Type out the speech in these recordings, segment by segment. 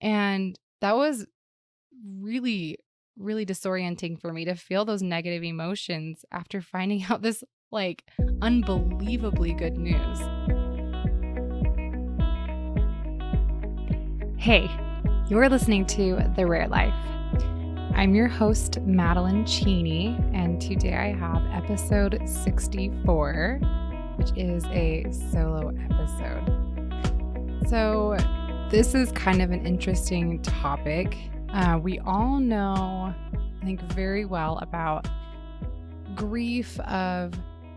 And that was really, really disorienting for me to feel those negative emotions after finding out this like unbelievably good news. Hey, you're listening to The Rare Life. I'm your host, Madeline Cheney, and today I have episode 64, which is a solo episode. So, this is kind of an interesting topic. We all know, I think, very well about grief of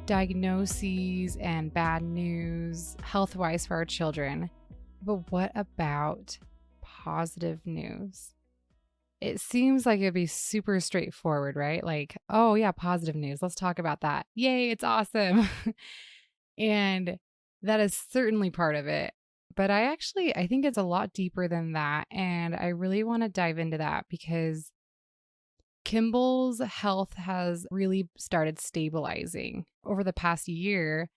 diagnoses and bad news health-wise for our children. But what about positive news? It seems like it'd be super straightforward, right? Like, oh yeah, positive news. Let's talk about that. Yay, it's awesome. And that is certainly part of it. But I think it's a lot deeper than that. And I really want to dive into that because Kimball's health has really started stabilizing over the past year.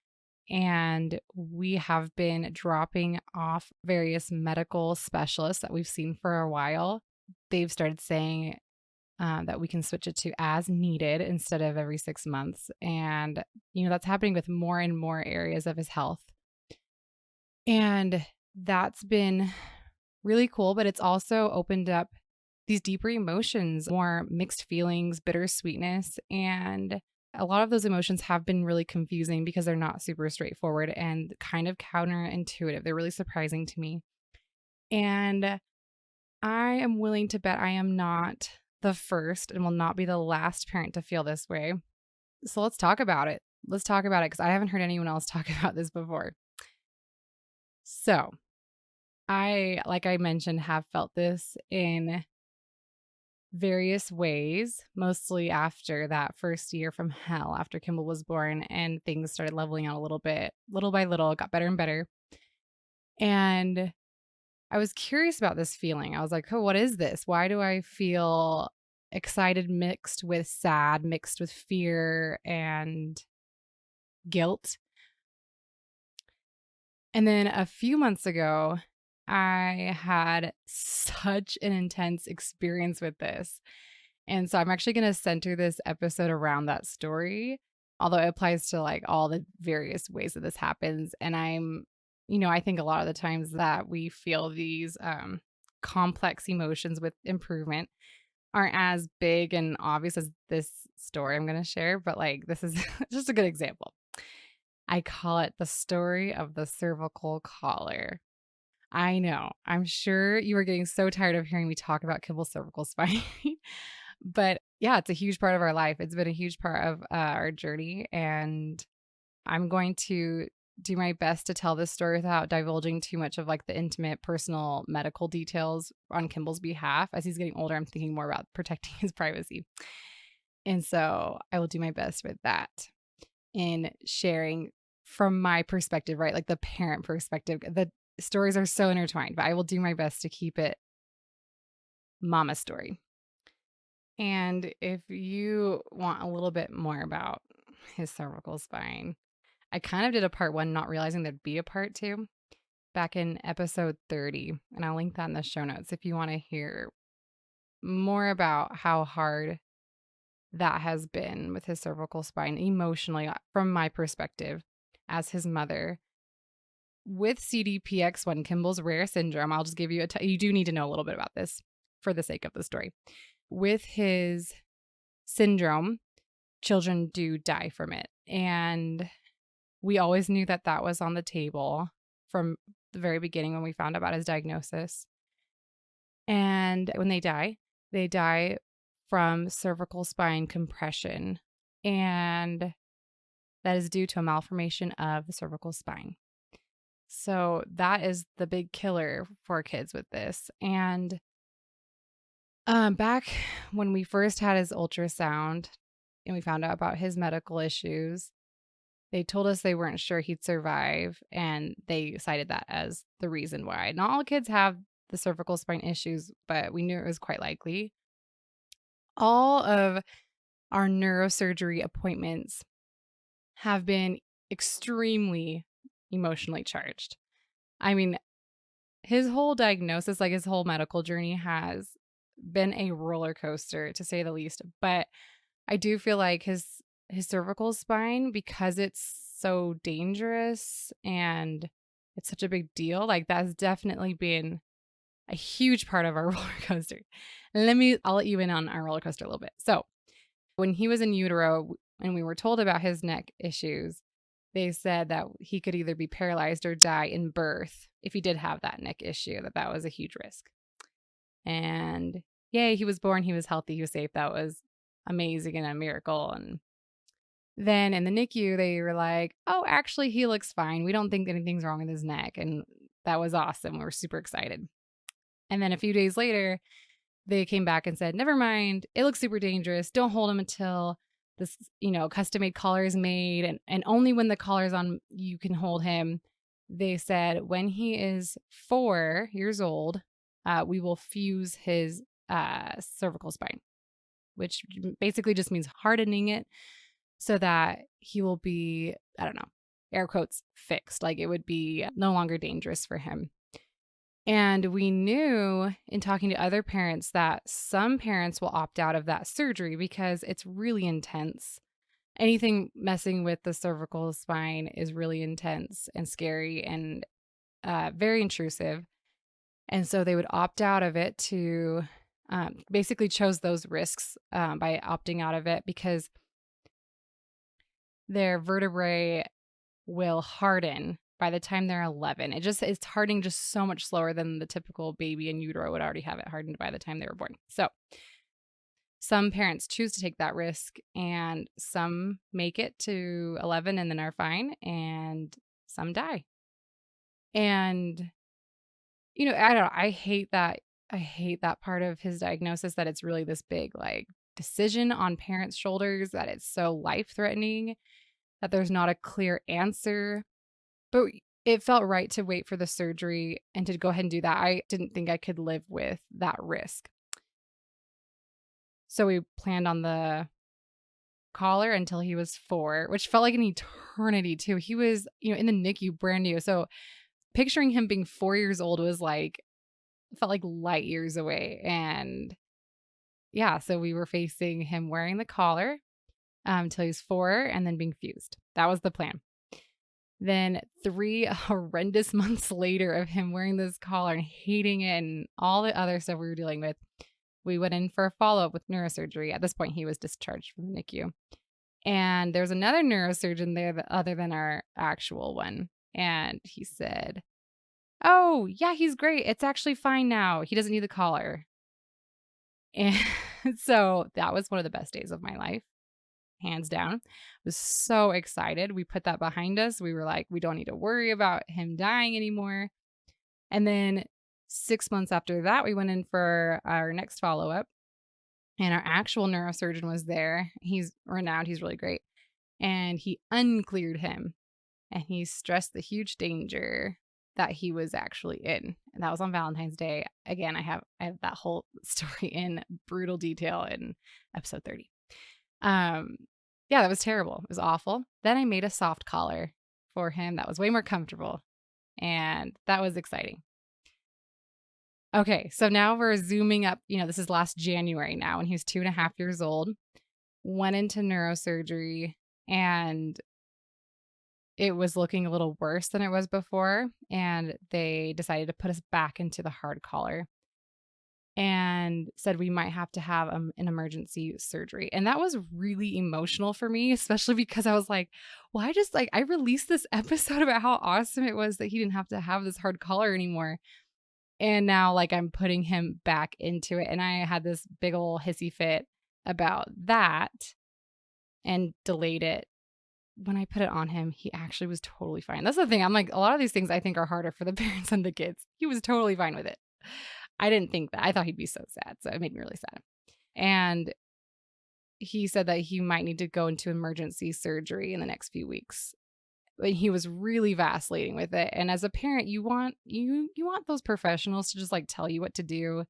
And we have been dropping off various medical specialists that we've seen for a while. They've started saying that we can switch it to as needed instead of every 6 months. And, that's happening with more and more areas of his health. And that's been really cool, but it's also opened up these deeper emotions, more mixed feelings, bittersweetness. And a lot of those emotions have been really confusing because they're not super straightforward and kind of counterintuitive. They're really surprising to me. And I am willing to bet I am not the first and will not be the last parent to feel this way. So let's talk about it. Let's talk about it because I haven't heard anyone else talk about this before. So like I mentioned, have felt this in various ways, mostly after that first year from hell, after Kimball was born and things started leveling out a little bit, little by little, it got better and better. And I was curious about this feeling. I was like, oh, what is this? Why do I feel excited mixed with sad, mixed with fear and guilt? And then a few months ago, I had such an intense experience with this. And so I'm actually going to center this episode around that story, although it applies to like all the various ways that this happens. And I think a lot of the times that we feel these complex emotions with improvement aren't as big and obvious as this story I'm going to share, but like this is just a good example. I call it the story of the cervical collar. I know. I'm sure you are getting so tired of hearing me talk about Kimball's cervical spine. But yeah, it's a huge part of our life. It's been a huge part of our journey. And I'm going to do my best to tell this story without divulging too much of like the intimate, personal medical details on Kimball's behalf. As he's getting older, I'm thinking more about protecting his privacy. And so I will do my best with that in sharing from my perspective, right? Like the parent perspective. The stories are so intertwined, but I will do my best to keep it mama story. And if you want a little bit more about his cervical spine, I kind of did a part one, not realizing there'd be a part two back in episode 30. And I'll link that in the show notes if you want to hear more about how hard that has been with his cervical spine emotionally from my perspective as his mother. With CDPX1, Kimball's rare syndrome, I'll just give you you do need to know a little bit about this for the sake of the story. With his syndrome, children do die from it. And we always knew that that was on the table from the very beginning when we found out about his diagnosis. And when they die from cervical spine compression. And that is due to a malformation of the cervical spine. So that is the big killer for kids with this. And back when we first had his ultrasound and we found out about his medical issues, they told us they weren't sure he'd survive, and they cited that as the reason why. Not all kids have the cervical spine issues, but we knew it was quite likely. All of our neurosurgery appointments have been extremely emotionally charged. I mean, his whole diagnosis, like his whole medical journey has been a roller coaster to say the least. But I do feel like his cervical spine, because it's so dangerous and it's such a big deal, like that's definitely been a huge part of our roller coaster. I'll let you in on our roller coaster a little bit. So when he was in utero and we were told about his neck issues, they said that he could either be paralyzed or die in birth if he did have that neck issue, that was a huge risk. And yay, he was born, he was healthy, he was safe. That was amazing and a miracle. And then in the NICU, they were like, oh, actually, he looks fine. We don't think anything's wrong with his neck. And that was awesome. We were super excited. And then a few days later, they came back and said, never mind, it looks super dangerous. Don't hold him until this, custom made collar is made. And only when the collar is on, you can hold him. They said when he is 4 years old, we will fuse his cervical spine, which basically just means hardening it so that he will be, I don't know, air quotes, fixed. Like it would be no longer dangerous for him. And we knew in talking to other parents that some parents will opt out of that surgery because it's really intense. Anything messing with the cervical spine is really intense and scary and very intrusive. And so they would opt out of it to basically chose those risks by opting out of it because their vertebrae will harden by the time they're 11. It's hardening just so much slower than the typical baby in utero would already have it hardened by the time they were born. So some parents choose to take that risk and some make it to 11 and then are fine and some die. And, I don't know. I hate that part of his diagnosis, that it's really this big like decision on parents' shoulders, that it's so life-threatening, that there's not a clear answer. But it felt right to wait for the surgery and to go ahead and do that. I didn't think I could live with that risk. So we planned on the collar until he was 4, which felt like an eternity too. He was, in the NICU, brand new. So picturing him being 4 years old felt like light years away. And yeah, so we were facing him wearing the collar until he was 4 and then being fused. That was the plan. Then 3 horrendous months later of him wearing this collar and hating it and all the other stuff we were dealing with, we went in for a follow-up with neurosurgery. At this point, he was discharged from the NICU. And there was another neurosurgeon there other than our actual one. And he said, oh, yeah, he's great. It's actually fine now. He doesn't need the collar. And so that was one of the best days of my life. Hands down. I was so excited. We put that behind us. We were like, we don't need to worry about him dying anymore. And then 6 months after that, we went in for our next follow-up. And our actual neurosurgeon was there. He's renowned. He's really great. And he uncleared him. And he stressed the huge danger that he was actually in. And that was on Valentine's Day. Again, I have that whole story in brutal detail in episode 30. Yeah, that was terrible. It was awful. Then I made a soft collar for him that was way more comfortable. And that was exciting. Okay, so now we're zooming up. This is last January now, when he was 2.5 years old. Went into neurosurgery and it was looking a little worse than it was before. And they decided to put us back into the hard collar and said we might have to have an emergency surgery. And that was really emotional for me, especially because I was like, well, I released this episode about how awesome it was that he didn't have to have this hard collar anymore. And now I'm putting him back into it. And I had this big old hissy fit about that and delayed it. When I put it on him, he actually was totally fine. That's the thing. I'm like, a lot of these things I think are harder for the parents and the kids. He was totally fine with it. I didn't think that. I thought he'd be so sad. So it made me really sad. And he said that he might need to go into emergency surgery in the next few weeks. But he was really vacillating with it. And as a parent, you want those professionals to just tell you what to do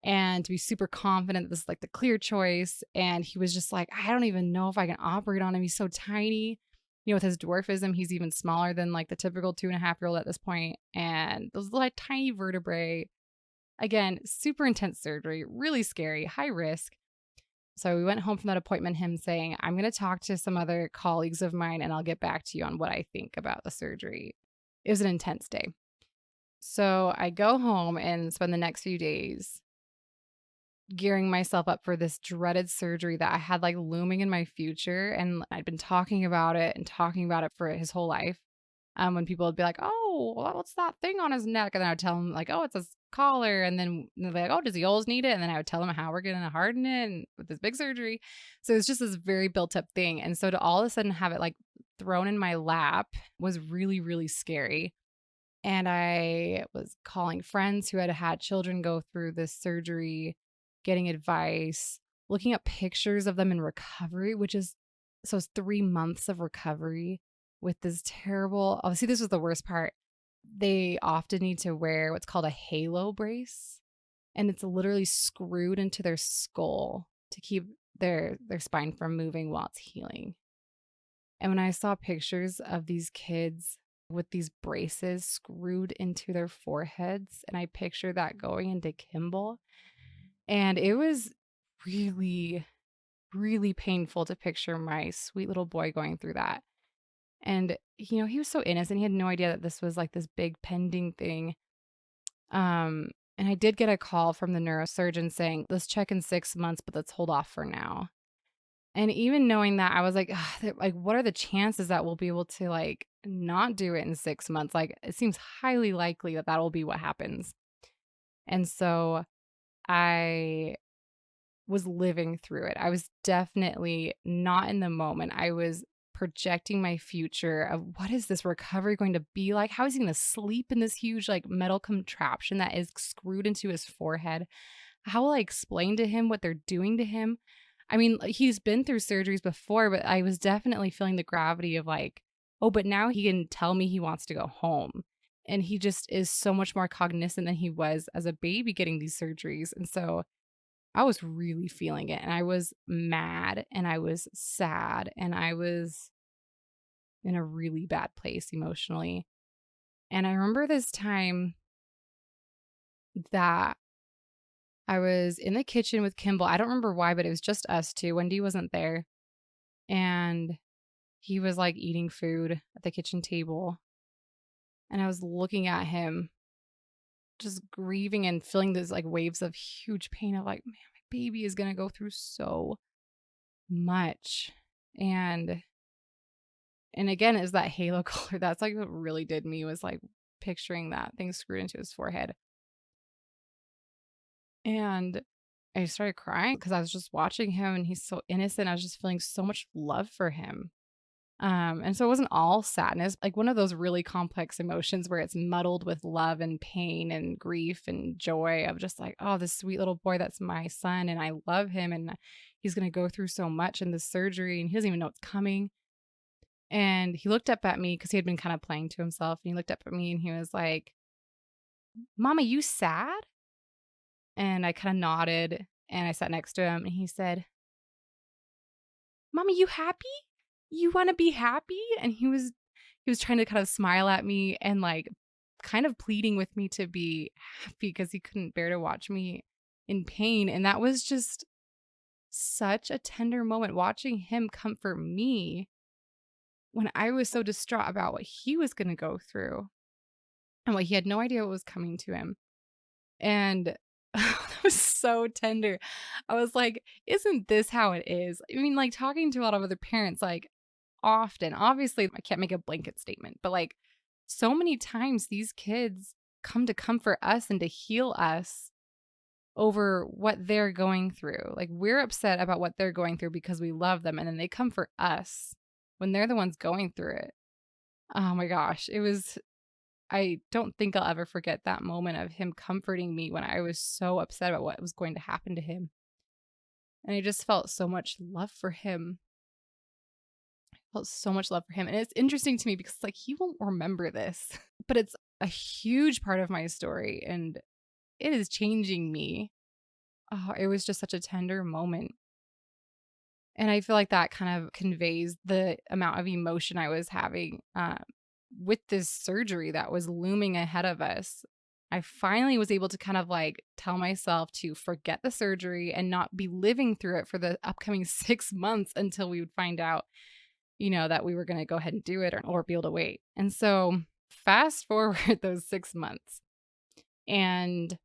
and to be super confident that this is the clear choice. And he was just I don't even know if I can operate on him. He's so tiny. With his dwarfism, he's even smaller than like the typical 2.5-year-old at this point. And those like tiny vertebrae, again, super intense surgery, really scary, high risk. So we went home from that appointment, him saying, I'm going to talk to some other colleagues of mine and I'll get back to you on what I think about the surgery. It was an intense day. So I go home and spend the next few days gearing myself up for this dreaded surgery that I had like looming in my future. And I'd been talking about it and talking about it for his whole life. When people would be like, oh, what's that thing on his neck? And then I would tell them like, oh, it's his collar. And then they're like, oh, does he always need it? And then I would tell them how we're going to harden it and with this big surgery. So it's just this very built up thing. And so to all of a sudden have it like thrown in my lap was really, really scary. And I was calling friends who had had children go through this surgery, getting advice, looking at pictures of them in recovery, so it's 3 months of recovery with this terrible, obviously this was the worst part. They often need to wear what's called a halo brace, and it's literally screwed into their skull to keep their spine from moving while it's healing. And when I saw pictures of these kids with these braces screwed into their foreheads, and I pictured that going into Kimball, and it was really, really painful to picture my sweet little boy going through that. And, he was so innocent. He had no idea that this was like this big pending thing. And I did get a call from the neurosurgeon saying, let's check in 6 months, but let's hold off for now. And even knowing that, I was like, like, what are the chances that we'll be able to like not do it in 6 months? Like, it seems highly likely that will be what happens. And so I was living through it. I was definitely not in the moment. I was projecting my future of what is this recovery going to be like? How is he going to sleep in this huge like metal contraption that is screwed into his forehead? How will I explain to him what they're doing to him? I mean, he's been through surgeries before, but I was definitely feeling the gravity of like, oh, but now he can tell me he wants to go home. And he just is so much more cognizant than he was as a baby getting these surgeries. And so I was really feeling it. And I was mad and I was sad and I was in a really bad place emotionally. And I remember this time that I was in the kitchen with Kimball. I don't remember why, but it was just us two. Wendy wasn't there. And he was like eating food at the kitchen table. And I was looking at him, just grieving and feeling these like waves of huge pain of like, man, my baby is going to go through so much. And again, it was that halo color. That's like what really did me, was like picturing that thing screwed into his forehead. And I started crying because I was just watching him and he's so innocent. I was just feeling so much love for him. And so it wasn't all sadness, like one of those really complex emotions where it's muddled with love and pain and grief and joy of just like, oh, this sweet little boy, that's my son and I love him and he's going to go through so much in this surgery and he doesn't even know it's coming. And he looked up at me because he had been kind of playing to himself, and he looked up at me and he was like, Mama, you sad? And I kind of nodded and I sat next to him and he said, Mama, you happy? You want to be happy? And he was trying to kind of smile at me and like kind of pleading with me to be happy because he couldn't bear to watch me in pain. And that was just such a tender moment, watching him comfort me when I was so distraught about what he was going to go through and what he had no idea what was coming to him. And that was so tender. I was like, isn't this how it is? I mean, like talking to a lot of other parents, like often, obviously, I can't make a blanket statement, but like so many times these kids come to comfort us and to heal us over what they're going through. Like we're upset about what they're going through because we love them, and then they comfort us when they're the ones going through it. Oh my gosh, I don't think I'll ever forget that moment of him comforting me when I was so upset about what was going to happen to him. And I just felt so much love for him. Felt so much love for him. And it's interesting to me because like he won't remember this, but it's a huge part of my story and it is changing me. Oh, it was just such a tender moment. And I feel like that kind of conveys the amount of emotion I was having with this surgery that was looming ahead of us. I finally was able to kind of like tell myself to forget the surgery and not be living through it for the upcoming 6 months until we would find out, that we were going to go ahead and do it or be able to wait. And so fast forward those 6 months, and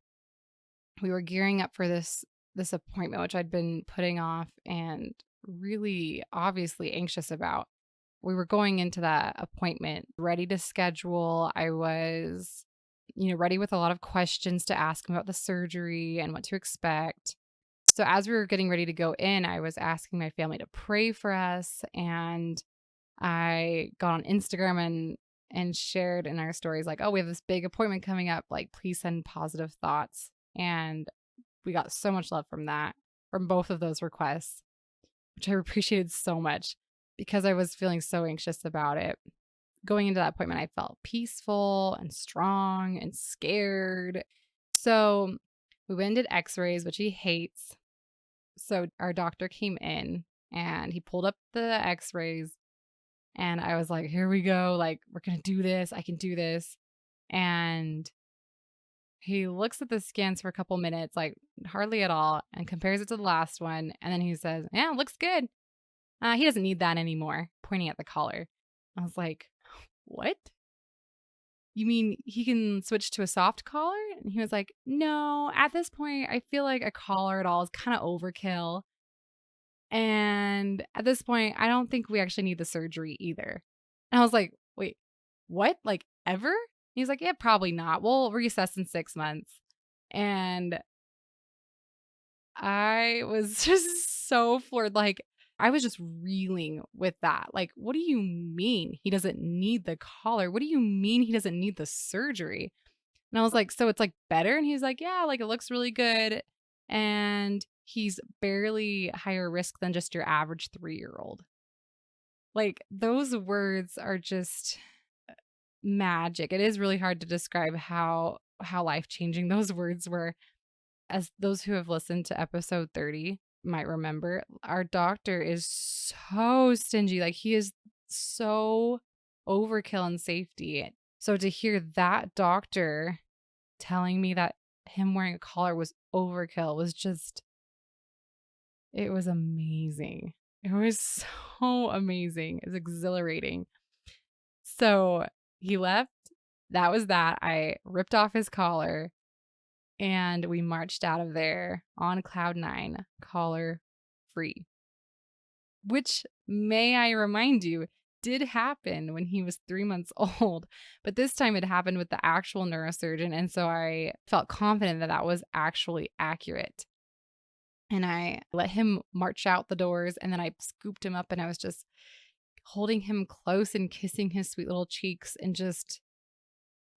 we were gearing up for this appointment, which I'd been putting off and really obviously anxious about. We were going into that appointment ready to schedule. I was, ready with a lot of questions to ask him about the surgery and what to expect. So as we were getting ready to go in, I was asking my family to pray for us, and I got on Instagram and shared in our stories like, "Oh, we have this big appointment coming up, like please send positive thoughts." And we got so much love from both of those requests, which I appreciated so much because I was feeling so anxious about it. Going into that appointment, I felt peaceful and strong and scared. So we went and did x-rays, which he hates. So our doctor came in and he pulled up the x-rays, and I was like, here we go. Like, we're going to do this. I can do this. And he looks at the scans for a couple minutes, like hardly at all, and compares it to the last one. And then he says, yeah, it looks good. He doesn't need that anymore, pointing at the collar. I was like, what? You mean he can switch to a soft collar? And he was like, no, at this point, I feel like a collar at all is kind of overkill. And at this point, I don't think we actually need the surgery either. And I was like, wait, what? Like ever? He's like, yeah, probably not. We'll reassess in 6 months. And I was just so floored. Like, I was just reeling with that. Like, what do you mean he doesn't need the collar? What do you mean he doesn't need the surgery? And I was like, so it's like better? And he's like, yeah, like it looks really good. And he's barely higher risk than just your average 3-year-old. Like, those words are just magic. It is really hard to describe how life-changing those words were. As those who have listened to episode 30 might remember, our doctor is so stingy. Like, he is so overkill in safety. So to hear that doctor telling me that him wearing a collar was overkill was just, it was amazing. It was so amazing. It was exhilarating. So he left. That was that. I ripped off his collar and we marched out of there on cloud nine, collar free. Which, may I remind you, did happen when he was 3 months old. But this time it happened with the actual neurosurgeon. And so I felt confident that that was actually accurate. And I let him march out the doors, and then I scooped him up and I was just holding him close and kissing his sweet little cheeks and just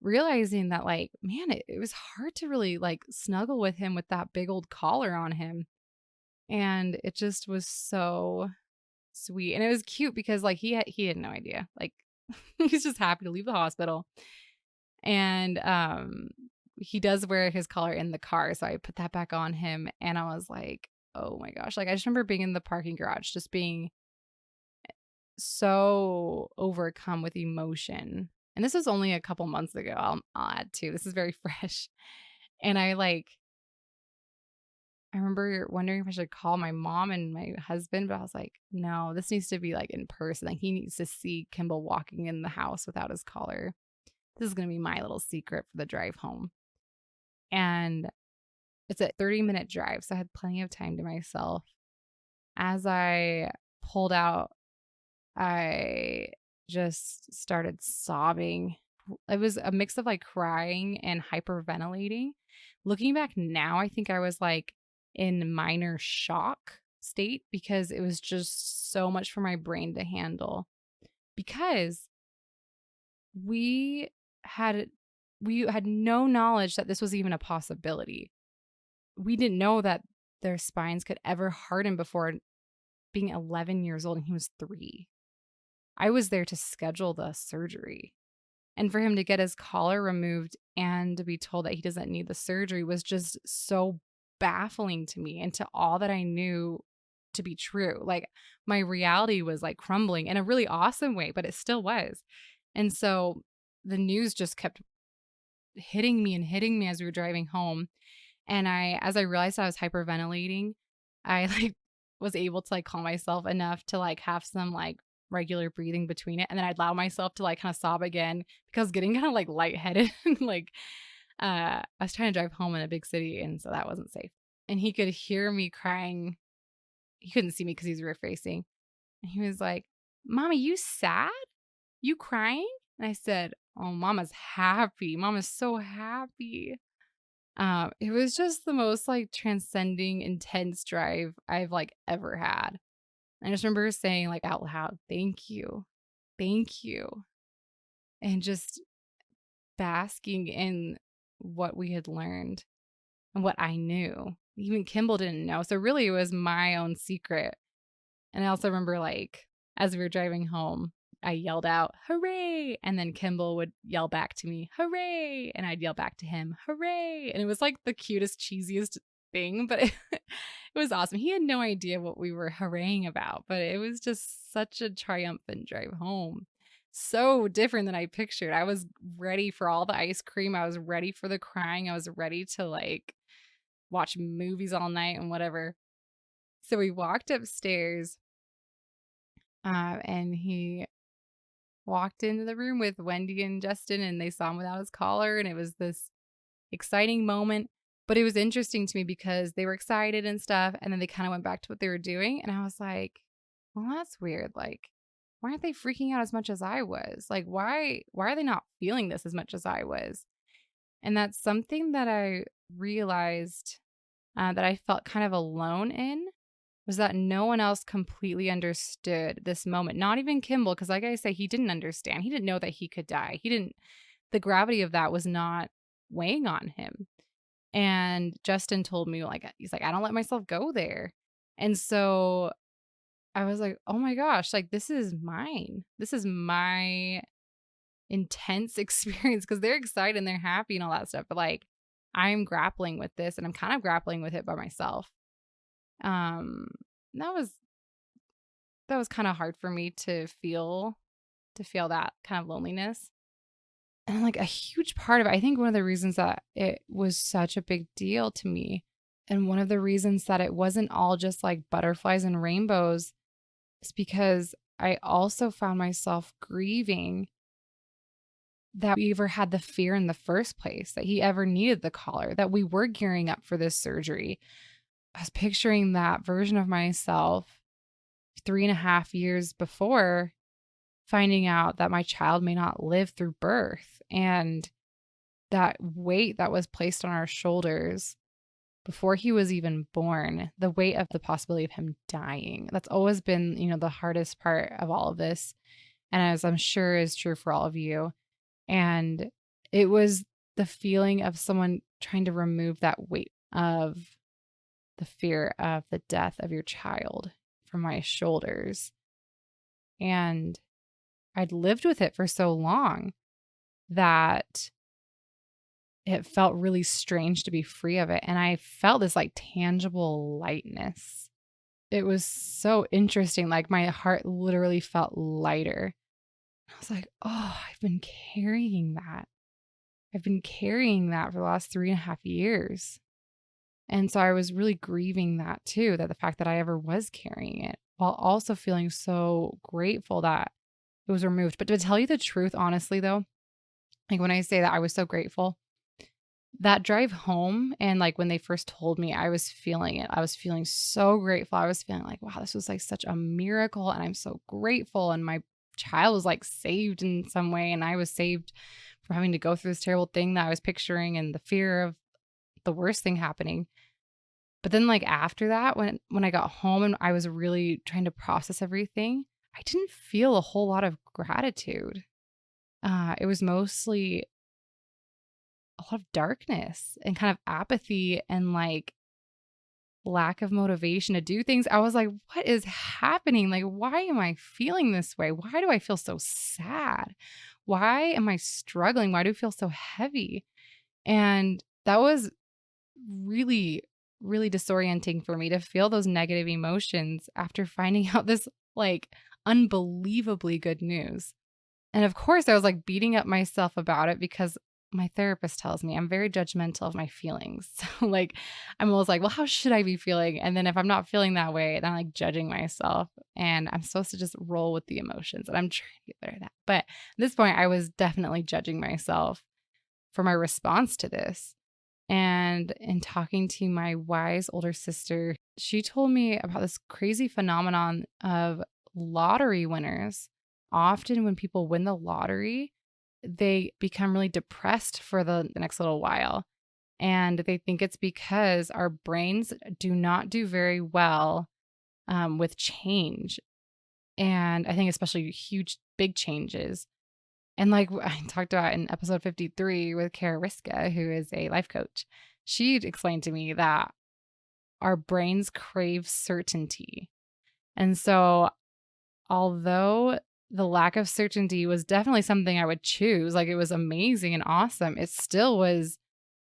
realizing that, like, man, it was hard to really like snuggle with him with that big old collar on him. And it just was so sweet. And it was cute because like he had no idea. Like he's just happy to leave the hospital. And he does wear his collar in the car, so I put that back on him and I was like, "Oh my gosh." Like I just remember being in the parking garage just being so overcome with emotion. And this was only a couple months ago. I'll add too. This is very fresh. And I remember wondering if I should call my mom and my husband, but I was like, no, this needs to be like in person. Like he needs to see Kimball walking in the house without his collar. This is going to be my little secret for the drive home. And it's a 30-minute drive, so I had plenty of time to myself. As I pulled out, I just started sobbing. It was a mix of like crying and hyperventilating. Looking back now, I think I was like in minor shock state because it was just so much for my brain to handle. Because we had no knowledge that this was even a possibility. We didn't know that their spines could ever harden before being 11 years old, and he was 3. I was there to schedule the surgery. And for him to get his collar removed and to be told that he doesn't need the surgery was just so baffling to me and to all that I knew to be true. Like my reality was like crumbling in a really awesome way, but it still was. And so the news just kept hitting me and hitting me as we were driving home. And as I realized I was hyperventilating, I like was able to like calm myself enough to like have some like regular breathing between it. And then I'd allow myself to like kind of sob again because I was getting kind of like lightheaded. Like I was trying to drive home in a big city, and so that wasn't safe. And he could hear me crying. He couldn't see me because he's rear facing. And he was like, "Mommy, you sad? You crying?" And I said, "Oh, Mama's happy. Mama's so happy." It was just the most like transcending, intense drive I've like ever had. I just remember saying like out loud, thank you," and just basking in what we had learned and what I knew. Even Kimball didn't know. So really it was my own secret. And I also remember like as we were driving home, I yelled out, "Hooray!" And then Kimball would yell back to me, "Hooray!" And I'd yell back to him, "Hooray!" And it was like the cutest, cheesiest thing, but it was awesome. He had no idea what we were hooraying about, but it was just such a triumphant drive home. So different than I pictured. I was ready for all the ice cream. I was ready for the crying. I was ready to like watch movies all night and whatever. So we walked upstairs, and he walked into the room with Wendy and Justin, and they saw him without his collar, and it was this exciting moment. But it was interesting to me because they were excited and stuff, and then they kind of went back to what they were doing, and I was like, well, that's weird. Like, why aren't they freaking out as much as I was? Like, why are they not feeling this as much as I was? And that's something that I realized, that I felt kind of alone in, was that no one else completely understood this moment. Not even Kimball, because like I say, he didn't understand. He didn't know that he could die. The gravity of that was not weighing on him. And Justin told me, like, he's like, "I don't let myself go there." And so I was like, oh my gosh, like this is mine. This is my intense experience, because they're excited and they're happy and all that stuff. But like, I'm grappling with this, and I'm kind of grappling with it by myself. Um, that was kind of hard for me to feel that kind of loneliness. And like a huge part of it, I think one of the reasons that it was such a big deal to me, and one of the reasons that it wasn't all just like butterflies and rainbows, is because I also found myself grieving that we ever had the fear in the first place, that he ever needed the collar, that we were gearing up for this surgery. I was picturing that version of myself 3.5 years before, finding out that my child may not live through birth, and that weight that was placed on our shoulders before he was even born, the weight of the possibility of him dying. That's always been, the hardest part of all of this. And as I'm sure is true for all of you. And it was the feeling of someone trying to remove that weight of the fear of the death of your child from my shoulders. And I'd lived with it for so long that it felt really strange to be free of it. And I felt this like tangible lightness. It was so interesting. Like my heart literally felt lighter. I was like, oh, I've been carrying that. I've been carrying that for the last 3.5 years. And so I was really grieving that too, that the fact that I ever was carrying it, while also feeling so grateful that it was removed. But to tell you the truth, honestly, though, like when I say that I was so grateful, that drive home and like when they first told me, I was feeling it. I was feeling so grateful. I was feeling like, wow, this was like such a miracle. And I'm so grateful. And my child was like saved in some way. And I was saved from having to go through this terrible thing that I was picturing, and the fear of the worst thing happening. But then like after that, when I got home and I was really trying to process everything, I didn't feel a whole lot of gratitude. It was mostly a lot of darkness and kind of apathy and like lack of motivation to do things. I was like, what is happening? Like, why am I feeling this way? Why do I feel so sad? Why am I struggling? Why do I feel so heavy? And that was really really disorienting for me to feel those negative emotions after finding out this like unbelievably good news. And of course, I was like beating up myself about it because my therapist tells me I'm very judgmental of my feelings. So, like, I'm always like, well, how should I be feeling? And then if I'm not feeling that way, then I'm like judging myself. And I'm supposed to just roll with the emotions. And I'm trying to get better at that. But at this point, I was definitely judging myself for my response to this. And in talking to my wise older sister, she told me about this crazy phenomenon of lottery winners. Often, when people win the lottery, they become really depressed for the next little while. And they think it's because our brains do not do very well with change. And I think, especially huge, big changes. And like I talked about in episode 53 with Kara Riska, who is a life coach, she explained to me that our brains crave certainty. And so, although the lack of certainty was definitely something I would choose, like it was amazing and awesome, it still was,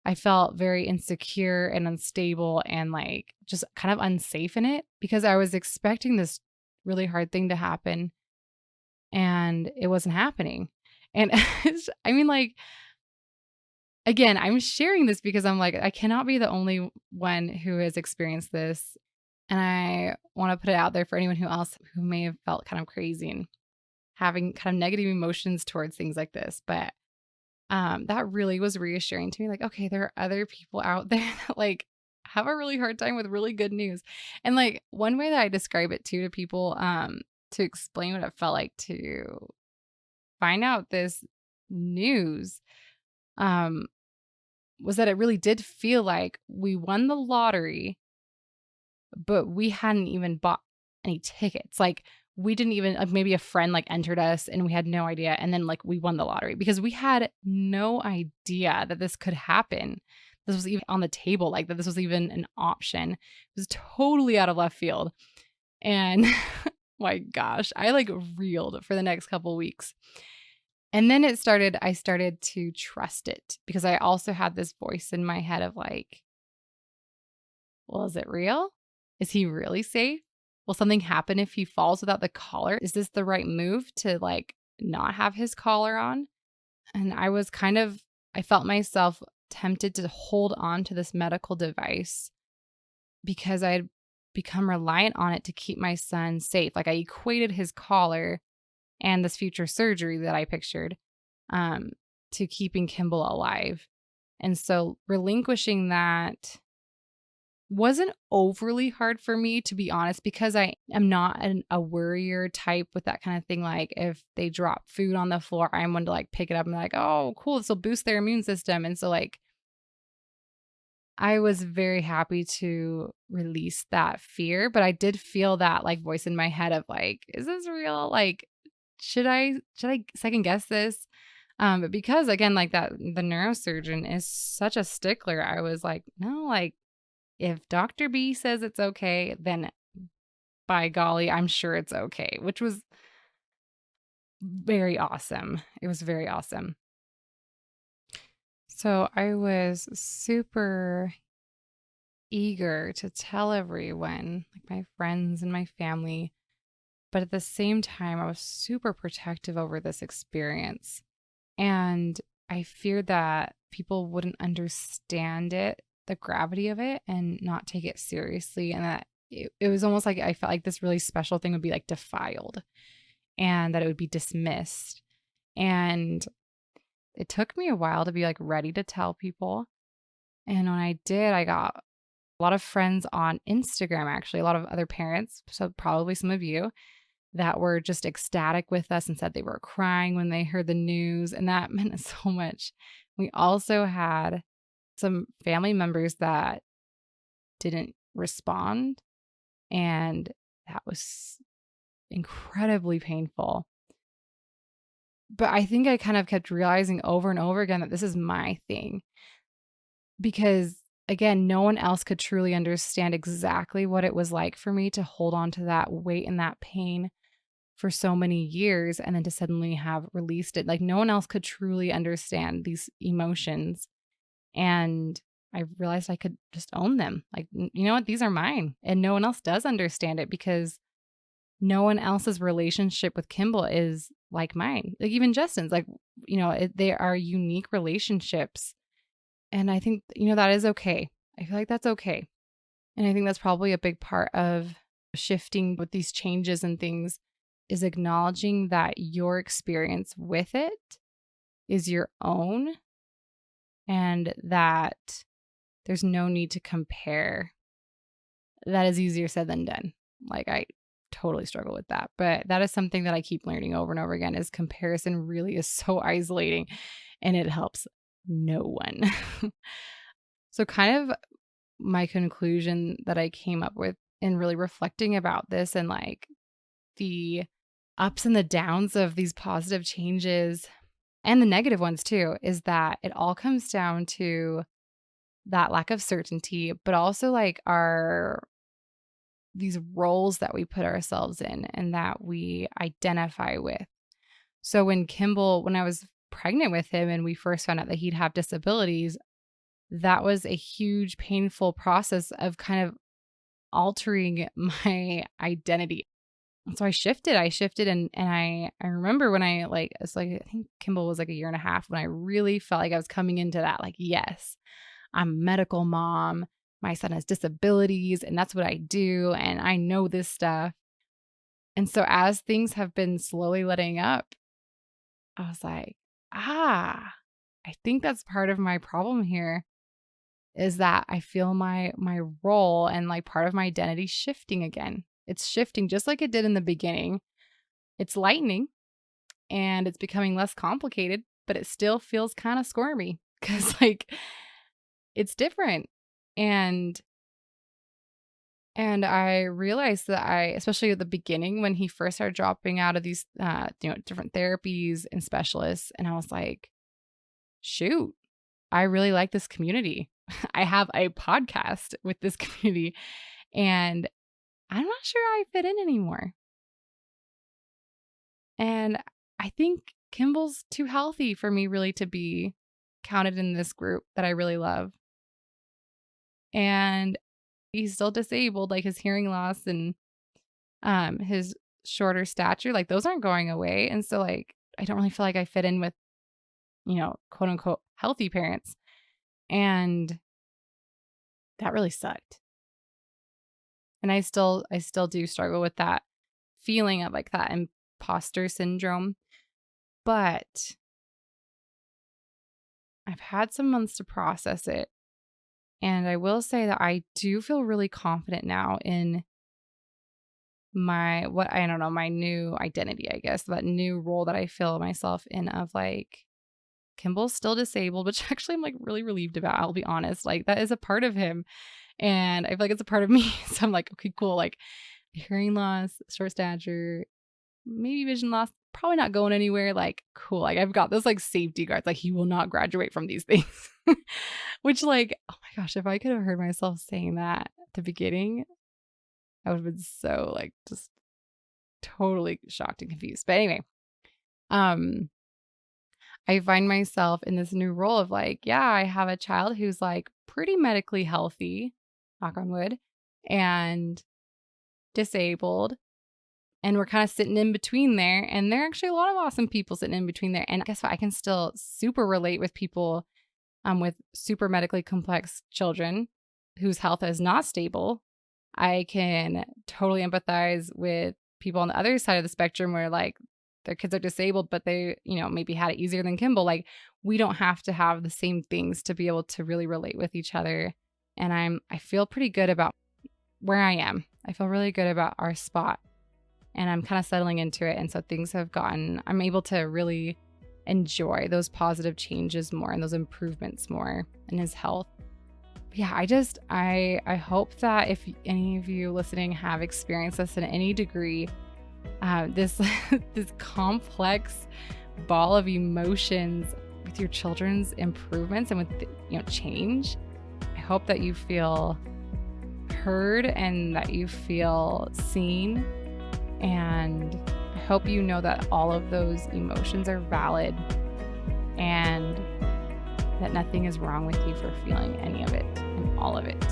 I felt very insecure and unstable and like just kind of unsafe in it because I was expecting this really hard thing to happen and it wasn't happening. And I mean, like, again, I'm sharing this because I'm like, I cannot be the only one who has experienced this. And I want to put it out there for anyone who else who may have felt kind of crazy and having kind of negative emotions towards things like this. But that really was reassuring to me. Like, okay, there are other people out there that like have a really hard time with really good news. And like one way that I describe it too to people, to explain what it felt like to find out this news, um, was that it really did feel like we won the lottery, but we hadn't even bought any tickets. Like we didn't even, like maybe a friend like entered us and we had no idea. And then like we won the lottery because we had no idea that this could happen. This was even on the table, like that this was even an option. It was totally out of left field. And my gosh, I like reeled for the next couple weeks. And then I started to trust it because I also had this voice in my head of like, well, is it real? Is he really safe? Will something happen if he falls without the collar? Is this the right move to like not have his collar on? And I felt myself tempted to hold on to this medical device because I had become reliant on it to keep my son safe. Like I equated his collar and this future surgery that I pictured to keeping Kimball alive. And so relinquishing that wasn't overly hard for me, to be honest, because I am not a worrier type with that kind of thing. Like if they drop food on the floor, I'm one to like pick it up and be like, oh, cool, this will boost their immune system. And so like I was very happy to release that fear, but I did feel that like voice in my head of like, is this real? Like, should I second guess this? But because again, like that, the neurosurgeon is such a stickler. I was like, no, like if Dr. B says it's okay, then by golly, I'm sure it's okay, which was very awesome. It was very awesome. So I was super eager to tell everyone, like my friends and my family, but at the same time, I was super protective over this experience. And I feared that people wouldn't understand it, the gravity of it, and not take it seriously. And that it was almost like I felt like this really special thing would be like defiled and that it would be dismissed. And it took me a while to be like ready to tell people. And when I did, I got a lot of friends on Instagram, actually, a lot of other parents, so probably some of you, that were just ecstatic with us and said they were crying when they heard the news. And that meant so much. We also had some family members that didn't respond. And that was incredibly painful. But I think I kind of kept realizing over and over again that this is my thing. Because again, no one else could truly understand exactly what it was like for me to hold on to that weight and that pain for so many years and then to suddenly have released it. Like no one else could truly understand these emotions. And I realized I could just own them. Like, you know what? These are mine. And no one else does understand it because no one else's relationship with Kimball is like mine. Like even Justin's, like, they are unique relationships. And I think, that is okay. I feel like that's okay. And I think that's probably a big part of shifting with these changes and things is acknowledging that your experience with it is your own and that there's no need to compare. That is easier said than done. Like I totally struggle with that. But that is something that I keep learning over and over again is comparison really is so isolating and it helps no one. So kind of my conclusion that I came up with in really reflecting about this and like the ups and the downs of these positive changes and the negative ones too, is that it all comes down to that lack of certainty, but also like these roles that we put ourselves in and that we identify with. So when I was pregnant with him and we first found out that he'd have disabilities, that was a huge, painful process of kind of altering my identity. And so I shifted and I remember when it's like, I think Kimball was like a year and a half when I really felt like I was coming into that, like, yes, I'm a medical mom. My son has disabilities and that's what I do. And I know this stuff. And so as things have been slowly letting up, I was like, I think that's part of my problem here is that I feel my role and like part of my identity shifting again. It's shifting just like it did in the beginning. It's lightening and it's becoming less complicated, but it still feels kind of squirmy because like it's different. And I realized that especially at the beginning when he first started dropping out of these, different therapies and specialists, and I was like, shoot, I really like this community. I have a podcast with this community and I'm not sure I fit in anymore. And I think Kimball's too healthy for me really to be counted in this group that I really love. And he's still disabled, like his hearing loss and his shorter stature, like those aren't going away. And so like, I don't really feel like I fit in with, quote unquote, healthy parents. And that really sucked. And I still do struggle with that feeling of like that imposter syndrome. But I've had some months to process it. And I will say that I do feel really confident now in my new identity, I guess, that new role that I feel myself in of like, Kimball's still disabled, which actually I'm like really relieved about. I'll be honest. Like that is a part of him. And I feel like it's a part of me. So I'm like, okay, cool. Like hearing loss, short stature, maybe vision loss, probably not going anywhere. Like, cool. Like I've got those like safety guards. Like he will not graduate from these things. Which like, oh my gosh, if I could have heard myself saying that at the beginning, I would have been so like just totally shocked and confused. But anyway, I find myself in this new role of like, yeah, I have a child who's like pretty medically healthy, knock on wood, and disabled. And we're kind of sitting in between there. And there are actually a lot of awesome people sitting in between there. And guess what? I can still super relate with people with super medically complex children whose health is not stable. I can totally empathize with people on the other side of the spectrum where like their kids are disabled, but they, maybe had it easier than Kimball. Like we don't have to have the same things to be able to really relate with each other. And I feel pretty good about where I am. I feel really good about our spot and I'm kind of settling into it. And so I'm able to really enjoy those positive changes more and those improvements more in his health. But yeah, I hope that if any of you listening have experienced this in any degree, this complex ball of emotions with your children's improvements and with change, I hope that you feel heard and that you feel seen, and I hope you know that all of those emotions are valid and that nothing is wrong with you for feeling any of it and all of it.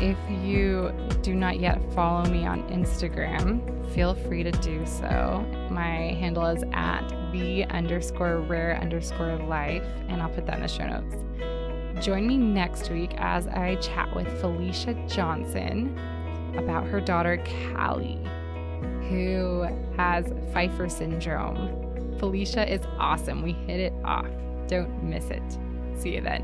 If you do not yet follow me on Instagram, feel free to do so. My handle is at the_rare_life, and I'll put that in the show notes. Join me next week as I chat with Felicia Johnson about her daughter, Callie, who has Pfeiffer syndrome. Felicia is awesome. We hit it off. Don't miss it. See you then.